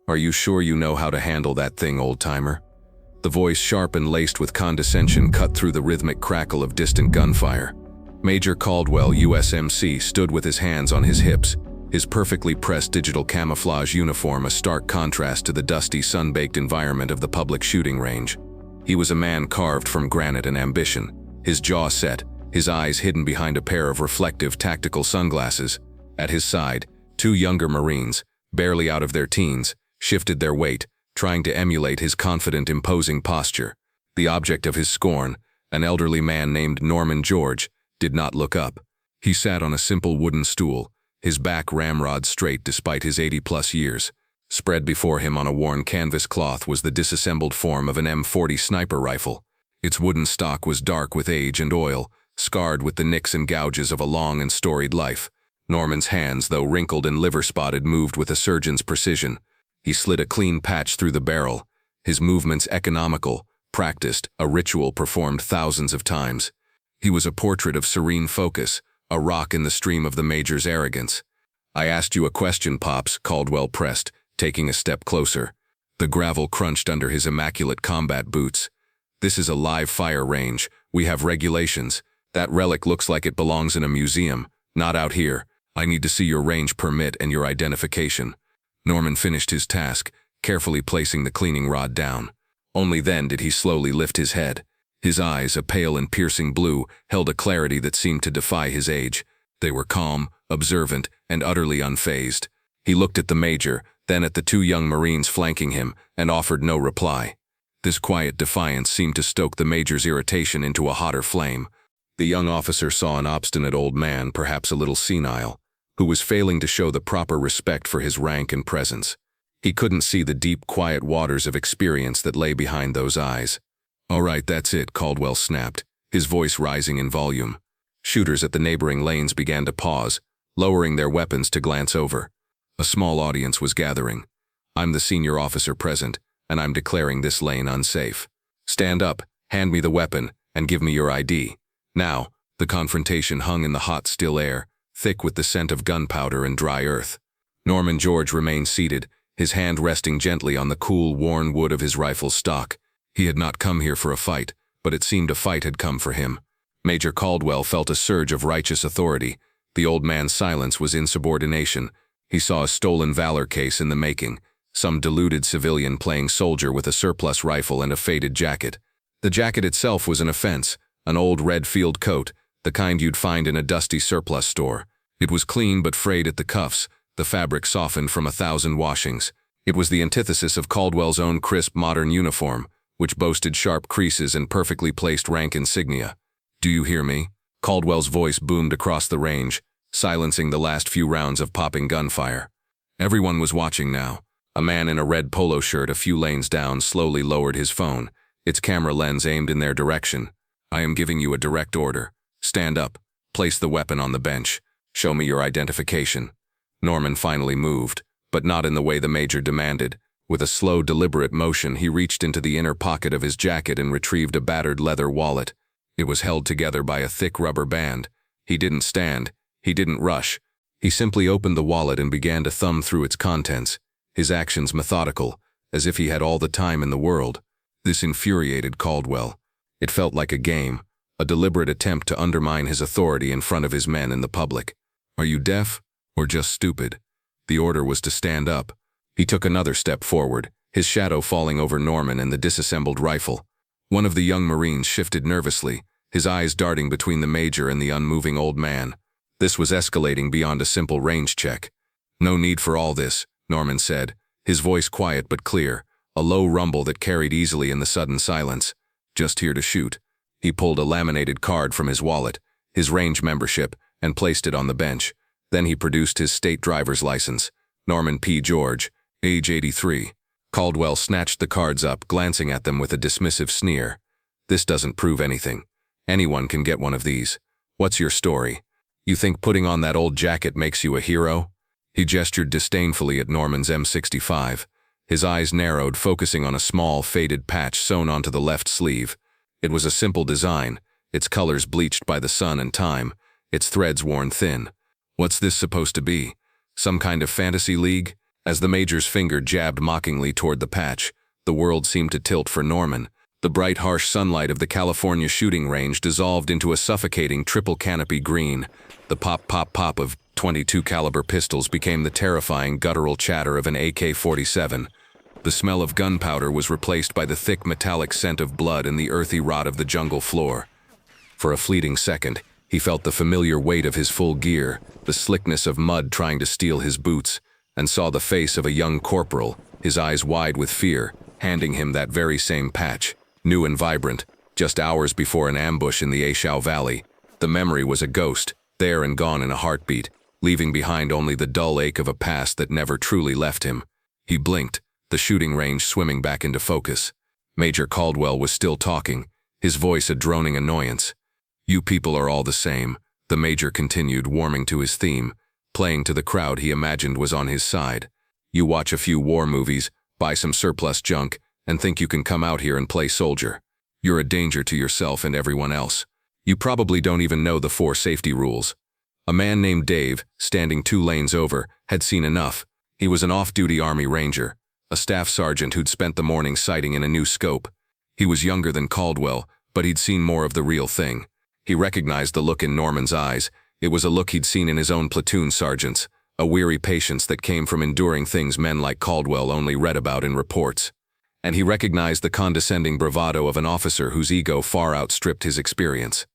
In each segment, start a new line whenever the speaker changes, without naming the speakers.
Are you sure you know how to handle that thing, old-timer? The voice, sharp and laced with condescension, cut through the rhythmic crackle of distant gunfire. Major Caldwell, USMC, stood with his hands on his hips, his perfectly pressed digital camouflage uniform a stark contrast to the dusty, sun-baked environment of the public shooting range. He was a man carved from granite and ambition, his jaw set, his eyes hidden behind a pair of reflective tactical sunglasses. At his side, two younger Marines, barely out of their teens, shifted their weight, trying to emulate his confident, imposing posture. The object of his scorn, an elderly man named Norman George, did not look up. He sat on a simple wooden stool, his back ramrod straight despite his 80-plus years. Spread before him on a worn canvas cloth was the disassembled form of an M40 sniper rifle. Its wooden stock was dark with age and oil, scarred with the nicks and gouges of a long and storied life. Norman's hands, though wrinkled and liver-spotted, moved with a surgeon's precision. He slid a clean patch through the barrel, his movements economical, practiced, a ritual performed thousands of times. He was a portrait of serene focus, a rock in the stream of the Major's arrogance. "I asked you a question, Pops," Caldwell pressed, taking a step closer. The gravel crunched under his immaculate combat boots. "This is a live fire range. We have regulations. That relic looks like it belongs in a museum, not out here. I need to see your range permit and your identification." Norman finished his task, carefully placing the cleaning rod down. Only then did he slowly lift his head. His eyes, a pale and piercing blue, held a clarity that seemed to defy his age. They were calm, observant, and utterly unfazed. He looked at the Major, then at the two young Marines flanking him, and offered no reply. This quiet defiance seemed to stoke the Major's irritation into a hotter flame. The young officer saw an obstinate old man, perhaps a little senile, who was failing to show the proper respect for his rank and presence. He couldn't see the deep, quiet waters of experience that lay behind those eyes. "All right, that's it," Caldwell snapped, his voice rising in volume. Shooters at the neighboring lanes began to pause, lowering their weapons to glance over. A small audience was gathering. "I'm the senior officer present, and I'm declaring this lane unsafe. Stand up, hand me the weapon, and give me your ID. Now." The confrontation hung in the hot, still air, thick with the scent of gunpowder and dry earth. Norman George remained seated, his hand resting gently on the cool, worn wood of his rifle's stock. He had not come here for a fight, but it seemed a fight had come for him. Major Caldwell felt a surge of righteous authority. The old man's silence was insubordination. He saw a stolen Valor case in the making, some deluded civilian playing soldier with a surplus rifle and a faded jacket. The jacket itself was an offense, an old red field coat, the kind you'd find in a dusty surplus store. It was clean but frayed at the cuffs, the fabric softened from 1,000 washings. It was the antithesis of Caldwell's own crisp modern uniform, which boasted sharp creases and perfectly placed rank insignia. "Do you hear me?" Caldwell's voice boomed across the range, silencing the last few rounds of popping gunfire. Everyone was watching now. A man in a red polo shirt a few lanes down slowly lowered his phone, its camera lens aimed in their direction. "I am giving you a direct order. Stand up, place the weapon on the bench, show me your identification." Norman finally moved, but not in the way the Major demanded. With a slow, deliberate motion, he reached into the inner pocket of his jacket and retrieved a battered leather wallet. It was held together by a thick rubber band. He didn't stand, he didn't rush. He simply opened the wallet and began to thumb through its contents, his actions methodical, as if he had all the time in the world. This infuriated Caldwell. It felt like a game, a deliberate attempt to undermine his authority in front of his men and the public. "Are you deaf, or just stupid?" The order was to stand up. He took another step forward, his shadow falling over Norman and the disassembled rifle. One of the young Marines shifted nervously, his eyes darting between the Major and the unmoving old man. This was escalating beyond a simple range check. "No need for all this," Norman said, his voice quiet but clear, a low rumble that carried easily in the sudden silence. "Just here to shoot." He pulled a laminated card from his wallet, his range membership, and placed it on the bench. Then he produced his state driver's license. Norman P. George, age 83. Caldwell snatched the cards up, glancing at them with a dismissive sneer. "This doesn't prove anything. Anyone can get one of these. What's your story? You think putting on that old jacket makes you a hero?" He gestured disdainfully at Norman's M65. His eyes narrowed, focusing on a small, faded patch sewn onto the left sleeve. It was a simple design, its colors bleached by the sun and time, its threads worn thin. "What's this supposed to be? Some kind of fantasy league?" As the Major's finger jabbed mockingly toward the patch, the world seemed to tilt for Norman. The bright, harsh sunlight of the California shooting range dissolved into a suffocating triple canopy green. The pop, pop, pop of .22 caliber pistols became the terrifying guttural chatter of an AK-47. The smell of gunpowder was replaced by the thick metallic scent of blood and the earthy rot of the jungle floor. For a fleeting second, he felt the familiar weight of his full gear, the slickness of mud trying to steal his boots, and saw the face of a young corporal, his eyes wide with fear, handing him that very same patch, new and vibrant, just hours before an ambush in the Ashau Valley. The memory was a ghost, there and gone in a heartbeat, leaving behind only the dull ache of a past that never truly left him. He blinked, the shooting range swimming back into focus. Major Caldwell was still talking, his voice a droning annoyance. "You people are all the same," the Major continued, warming to his theme, playing to the crowd he imagined was on his side. "You watch a few war movies, buy some surplus junk, and think you can come out here and play soldier. You're a danger to yourself and everyone else. You probably don't even know the 4 safety rules." A man named Dave, standing 2 lanes over, had seen enough. He was an off-duty Army Ranger, a staff sergeant who'd spent the morning sighting in a new scope. He was younger than Caldwell, but he'd seen more of the real thing. He recognized the look in Norman's eyes. It was a look he'd seen in his own platoon sergeants, a weary patience that came from enduring things men like Caldwell only read about in reports. And he recognized the condescending bravado of an officer whose ego far outstripped his experience.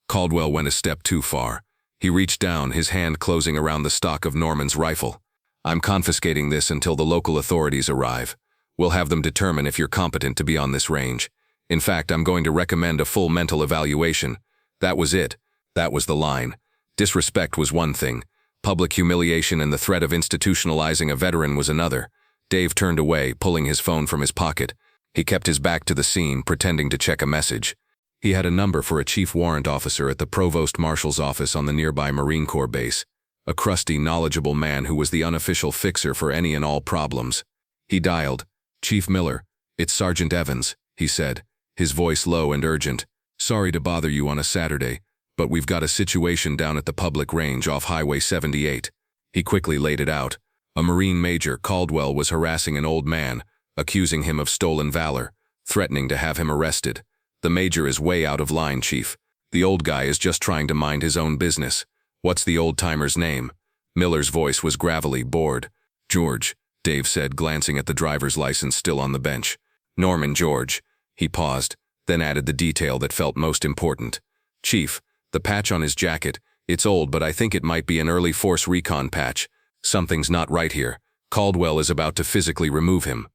Caldwell went a step too far. He reached down, his hand closing around the stock of Norman's rifle. "I'm confiscating this until the local authorities arrive. We'll have them determine if you're competent to be on this range. In fact, I'm going to recommend a full mental evaluation." That was it. That was the line. Disrespect was one thing. Public humiliation and the threat of institutionalizing a veteran was another. Dave turned away, pulling his phone from his pocket. He kept his back to the scene, pretending to check a message. He had a number for a chief warrant officer at the provost marshal's office on the nearby Marine Corps base. A crusty, knowledgeable man who was the unofficial fixer for any and all problems. He dialed. "Chief Miller, it's Sergeant Evans," he said, his voice low and urgent. "Sorry to bother you on a Saturday, but we've got a situation down at the public range off Highway 78. He quickly laid it out. A Marine Major, Caldwell, was harassing an old man, accusing him of stolen valor, threatening to have him arrested. "The Major is way out of line, Chief. The old guy is just trying to mind his own business. What's the old-timer's name?" Miller's voice was gravelly, bored. "George," Dave said, glancing at the driver's license still on the bench. "Norman George." He paused, then added the detail that felt most important. "Chief, the patch on his jacket, it's old, but I think it might be an early force recon patch. Something's not right here. Caldwell is about to physically remove him."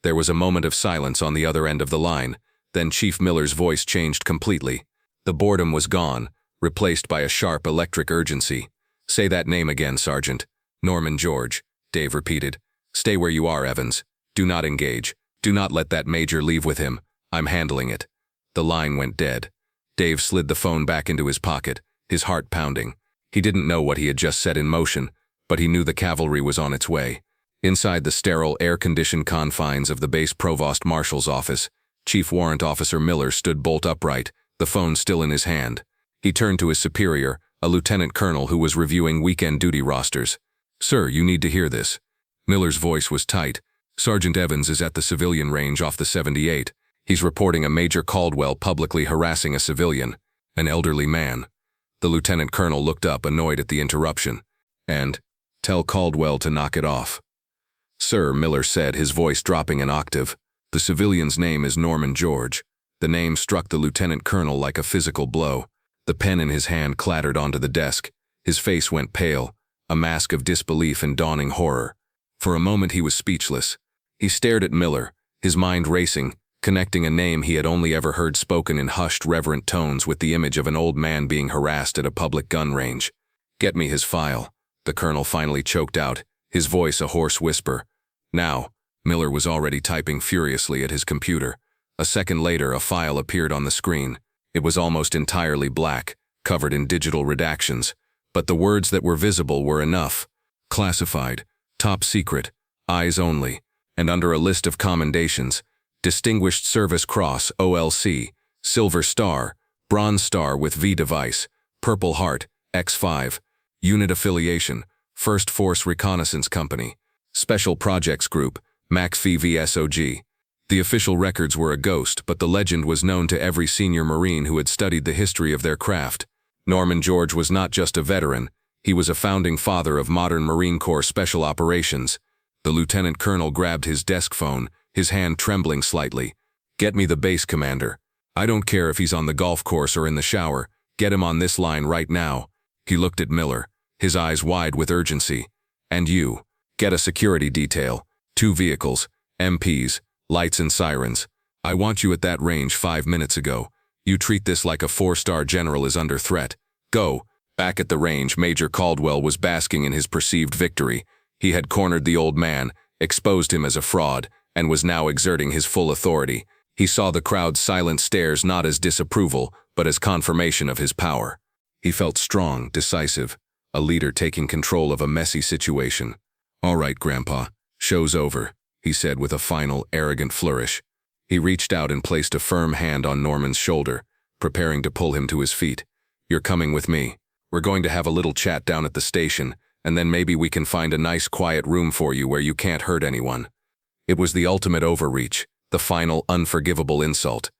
There was a moment of silence on the other end of the line. Then Chief Miller's voice changed completely. The boredom was gone, replaced by a sharp electric urgency. "Say that name again, Sergeant." "Norman George," Dave repeated. "Stay where you are, Evans. Do not engage. Do not let that Major leave with him. I'm handling it." The line went dead. Dave slid the phone back into his pocket, his heart pounding. He didn't know what he had just set in motion, but he knew the cavalry was on its way. Inside the sterile, air-conditioned confines of the base provost marshal's office, Chief Warrant Officer Miller stood bolt upright, the phone still in his hand. He turned to his superior, a lieutenant colonel who was reviewing weekend duty rosters. "Sir, you need to hear this." Miller's voice was tight. "Sergeant Evans is at the civilian range off the 78. He's reporting a Major Caldwell publicly harassing a civilian, an elderly man." The lieutenant colonel looked up, annoyed at the interruption. "And tell Caldwell to knock it off." "Sir," Miller said, his voice dropping an octave, "the civilian's name is Norman George." The name struck the lieutenant colonel like a physical blow. The pen in his hand clattered onto the desk. His face went pale, a mask of disbelief and dawning horror. For a moment he was speechless. He stared at Miller, his mind racing, connecting a name he had only ever heard spoken in hushed, reverent tones with the image of an old man being harassed at a public gun range. "Get me his file," the colonel finally choked out, his voice a hoarse whisper. "Now." Miller was already typing furiously at his computer. A second later, a file appeared on the screen. It was almost entirely black, covered in digital redactions, but the words that were visible were enough. "Classified, top secret, eyes only," and under a list of commendations, Distinguished Service Cross, OLC, Silver Star, Bronze Star with V device, Purple Heart, X5, Unit Affiliation, First Force Reconnaissance Company, Special Projects Group, MACV VSOG. The official records were a ghost, but the legend was known to every senior Marine who had studied the history of their craft. Norman George was not just a veteran, he was a founding father of modern Marine Corps Special Operations. The lieutenant colonel grabbed his desk phone, his hand trembling slightly. "Get me the base commander. I don't care if he's on the golf course or in the shower. Get him on this line right now." He looked at Miller, his eyes wide with urgency. "And you, get a security detail. 2 vehicles, MPs, lights and sirens. I want you at that range 5 minutes ago. You treat this like a 4-star general is under threat. Go." Back at the range, Major Caldwell was basking in his perceived victory. He had cornered the old man, exposed him as a fraud, and was now exerting his full authority. He saw the crowd's silent stares not as disapproval, but as confirmation of his power. He felt strong, decisive, a leader taking control of a messy situation. "All right, Grandpa, show's over," he said with a final, arrogant flourish. He reached out and placed a firm hand on Norman's shoulder, preparing to pull him to his feet. "You're coming with me. We're going to have a little chat down at the station, and then maybe we can find a nice quiet room for you where you can't hurt anyone." It was the ultimate overreach, the final, unforgivable insult.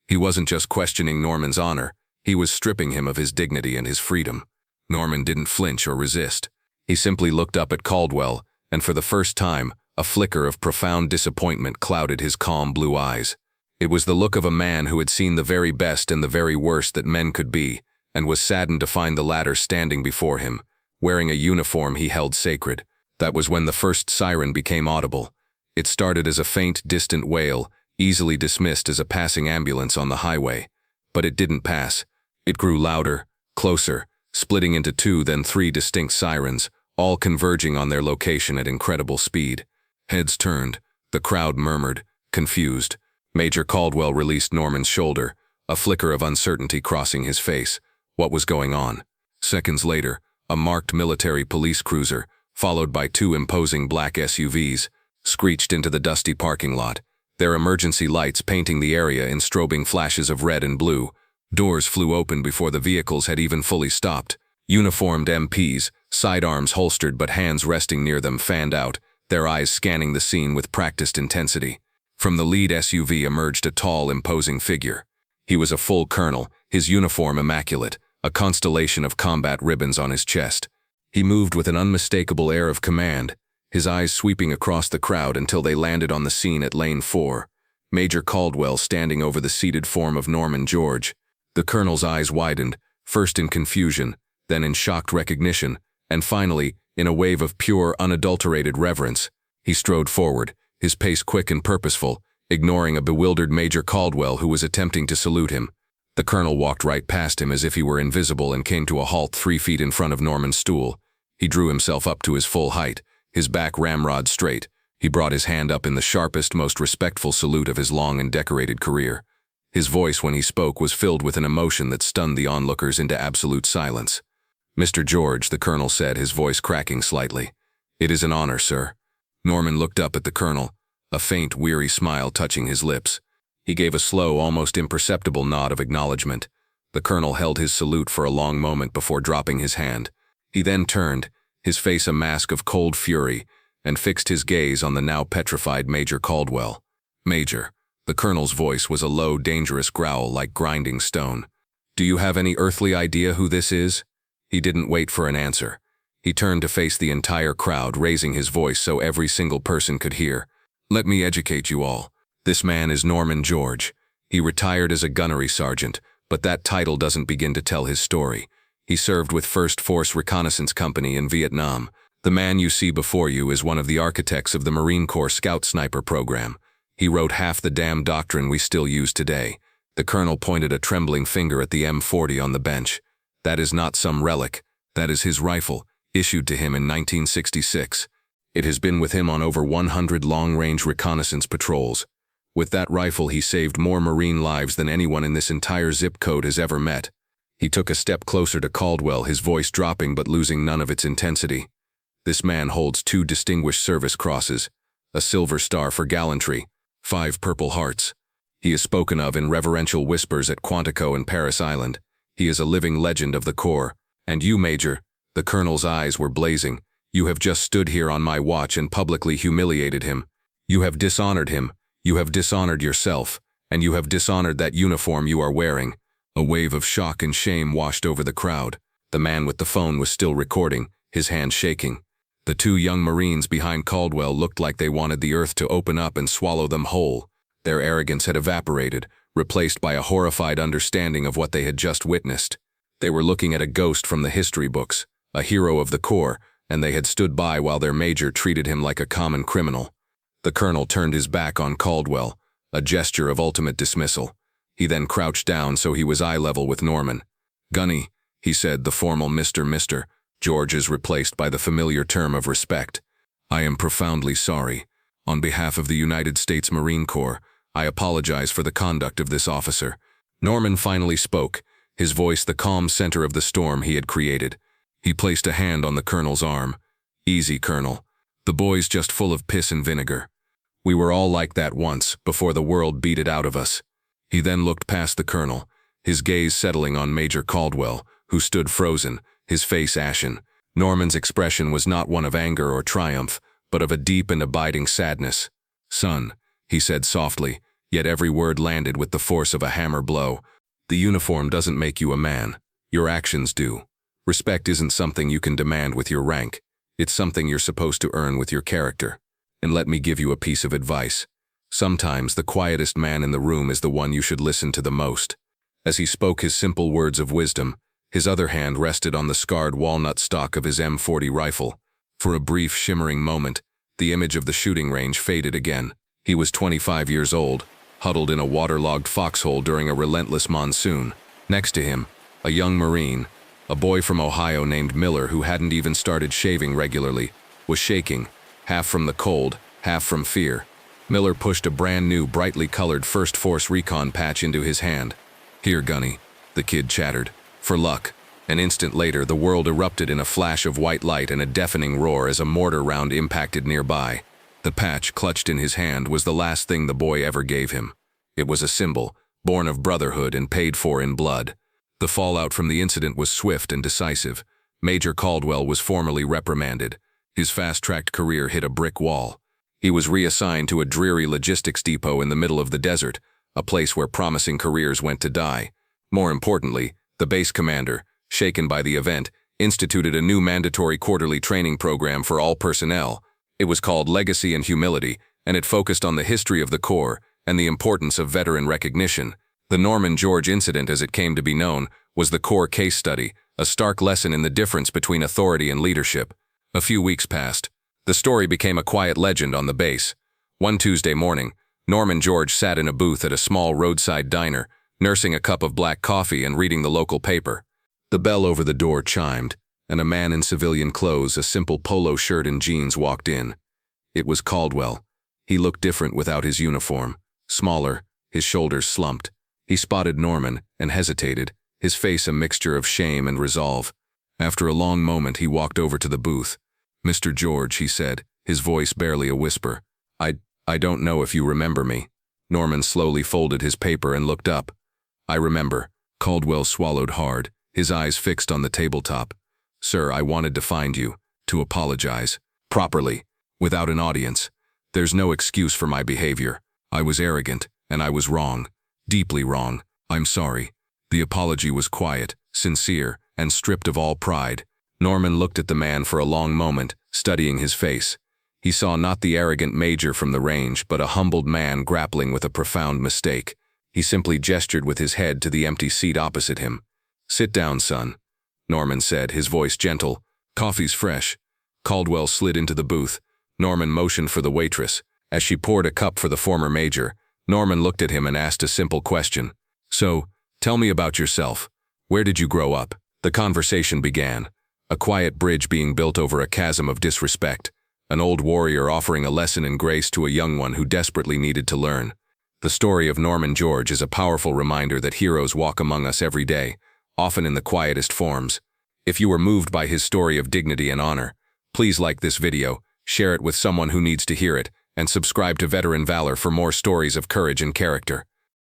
He wasn't just questioning Norman's honor, he was stripping him of his dignity and his freedom. Norman didn't flinch or resist. He simply looked up at Caldwell, and for the first time, a flicker of profound disappointment clouded his calm blue eyes. It was the look of a man who had seen the very best and the very worst that men could be, and was saddened to find the latter standing before him, wearing a uniform he held sacred. That was when the first siren became audible. It started as a faint, distant wail, easily dismissed as a passing ambulance on the highway. But it didn't pass. It grew louder, closer, splitting into 2 then 3 distinct sirens, all converging on their location at incredible speed. Heads turned, the crowd murmured, confused. Major Caldwell released Norman's shoulder, a flicker of uncertainty crossing his face. What was going on? Seconds later, a marked military police cruiser, followed by 2 imposing black SUVs, screeched into the dusty parking lot, their emergency lights painting the area in strobing flashes of red and blue. Doors flew open before the vehicles had even fully stopped. Uniformed MPs, sidearms holstered but hands resting near them, fanned out, their eyes scanning the scene with practiced intensity. From the lead SUV emerged a tall, imposing figure. He was a full colonel, his uniform immaculate, a constellation of combat ribbons on his chest. He moved with an unmistakable air of command, his eyes sweeping across the crowd until they landed on the scene at Lane 4. Major Caldwell standing over the seated form of Norman George. The colonel's eyes widened, first in confusion, then in shocked recognition, and finally, in a wave of pure, unadulterated reverence. He strode forward, his pace quick and purposeful, ignoring a bewildered Major Caldwell who was attempting to salute him. The colonel walked right past him as if he were invisible and came to a halt 3 feet in front of Norman's stool. He drew himself up to his full height, his back ramrod straight. He brought his hand up in the sharpest, most respectful salute of his long and decorated career. His voice when he spoke was filled with an emotion that stunned the onlookers into absolute silence. "Mr. George," the colonel said, his voice cracking slightly. "It is an honor, sir." Norman looked up at the colonel, a faint, weary smile touching his lips. He gave a slow, almost imperceptible nod of acknowledgement. The colonel held his salute for a long moment before dropping his hand. He then turned, his face a mask of cold fury, and fixed his gaze on the now petrified Major Caldwell. "Major," the colonel's voice was a low, dangerous growl like grinding stone. "Do you have any earthly idea who this is?" He didn't wait for an answer. He turned to face the entire crowd, raising his voice so every single person could hear. "Let me educate you all. This man is Norman George. He retired as a gunnery sergeant, but that title doesn't begin to tell his story. He served with 1st Force Reconnaissance Company in Vietnam. The man you see before you is one of the architects of the Marine Corps Scout Sniper program. He wrote half the damn doctrine we still use today." The colonel pointed a trembling finger at the M40 on the bench. "That is not some relic. That is his rifle, issued to him in 1966. It has been with him on over 100 long-range reconnaissance patrols. With that rifle he saved more Marine lives than anyone in this entire zip code has ever met." He took a step closer to Caldwell, his voice dropping but losing none of its intensity. "This man holds 2 Distinguished Service Crosses, a Silver Star for gallantry, 5 Purple Hearts. He is spoken of in reverential whispers at Quantico and Paris Island. He is a living legend of the Corps. And you, Major," the colonel's eyes were blazing, You have just stood here on my watch and publicly humiliated him. You have dishonored him. You have dishonored yourself. And you have dishonored that uniform you are wearing." A wave of shock and shame washed over the crowd. The man with the phone was still recording, his hand shaking. The two young Marines behind Caldwell looked like they wanted the earth to open up and swallow them whole. Their arrogance had evaporated, replaced by a horrified understanding of what they had just witnessed. They were looking at a ghost from the history books, a hero of the Corps, and they had stood by while their major treated him like a common criminal. The colonel turned his back on Caldwell, a gesture of ultimate dismissal. He then crouched down so he was eye level with Norman. "Gunny," he said, the formal Mr. George is replaced by the familiar term of respect. "I am profoundly sorry. On behalf of the United States Marine Corps, I apologize for the conduct of this officer." Norman finally spoke, his voice the calm center of the storm he had created. He placed a hand on the colonel's arm. "Easy, Colonel. The boy's just full of piss and vinegar. We were all like that once, before the world beat it out of us." He then looked past the colonel, his gaze settling on Major Caldwell, who stood frozen, his face ashen. Norman's expression was not one of anger or triumph, but of a deep and abiding sadness. "Son," he said softly, yet every word landed with the force of a hammer blow, "the uniform doesn't make you a man. Your actions do. Respect isn't something you can demand with your rank. It's something you're supposed to earn with your character. And let me give you a piece of advice. Sometimes the quietest man in the room is the one you should listen to the most." As he spoke his simple words of wisdom, his other hand rested on the scarred walnut stock of his M40 rifle. For a brief, shimmering moment, the image of the shooting range faded again. He was 25 years old, huddled in a waterlogged foxhole during a relentless monsoon. Next to him, a young Marine, a boy from Ohio named Miller who hadn't even started shaving regularly, was shaking, half from the cold, half from fear. Miller pushed a brand new, brightly colored First Force Recon patch into his hand. "Here, Gunny," the kid chattered. "For luck." An instant later, the world erupted in a flash of white light and a deafening roar as a mortar round impacted nearby. The patch, clutched in his hand, was the last thing the boy ever gave him. It was a symbol, born of brotherhood and paid for in blood. The fallout from the incident was swift and decisive. Major Caldwell was formally reprimanded. His fast-tracked career hit a brick wall. He was reassigned to a dreary logistics depot in the middle of the desert, a place where promising careers went to die. More importantly, the base commander, shaken by the event, instituted a new mandatory quarterly training program for all personnel. It was called Legacy and Humility, and it focused on the history of the Corps and the importance of veteran recognition. The Norman George incident, as it came to be known, was the Corps case study, a stark lesson in the difference between authority and leadership. A few weeks passed. The story became a quiet legend on the base. One Tuesday morning, Norman George sat in a booth at a small roadside diner, nursing a cup of black coffee and reading the local paper. The bell over the door chimed, and a man in civilian clothes, a simple polo shirt and jeans, walked in. It was Caldwell. He looked different without his uniform. Smaller, his shoulders slumped. He spotted Norman and hesitated, his face a mixture of shame and resolve. After a long moment, he walked over to the booth. "Mr. George," he said, his voice barely a whisper. I don't know if you remember me." Norman slowly folded his paper and looked up. "I remember." Caldwell swallowed hard, his eyes fixed on the tabletop. "Sir, I wanted to find you, to apologize. Properly, without an audience. There's no excuse for my behavior. I was arrogant, and I was wrong. Deeply wrong. I'm sorry." The apology was quiet, sincere, and stripped of all pride. Norman looked at the man for a long moment, studying his face. He saw not the arrogant major from the range, but a humbled man grappling with a profound mistake. He simply gestured with his head to the empty seat opposite him. "Sit down, son," Norman said, his voice gentle. "Coffee's fresh." Caldwell slid into the booth. Norman motioned for the waitress. As she poured a cup for the former major, Norman looked at him and asked a simple question. "So, tell me about yourself. Where did you grow up?" The conversation began, a quiet bridge being built over a chasm of disrespect, an old warrior offering a lesson in grace to a young one who desperately needed to learn. The story of Norman George is a powerful reminder that heroes walk among us every day, often in the quietest forms. If you were moved by his story of dignity and honor, please like this video, share it with someone who needs to hear it, and subscribe to Veteran Valor for more stories of courage and character.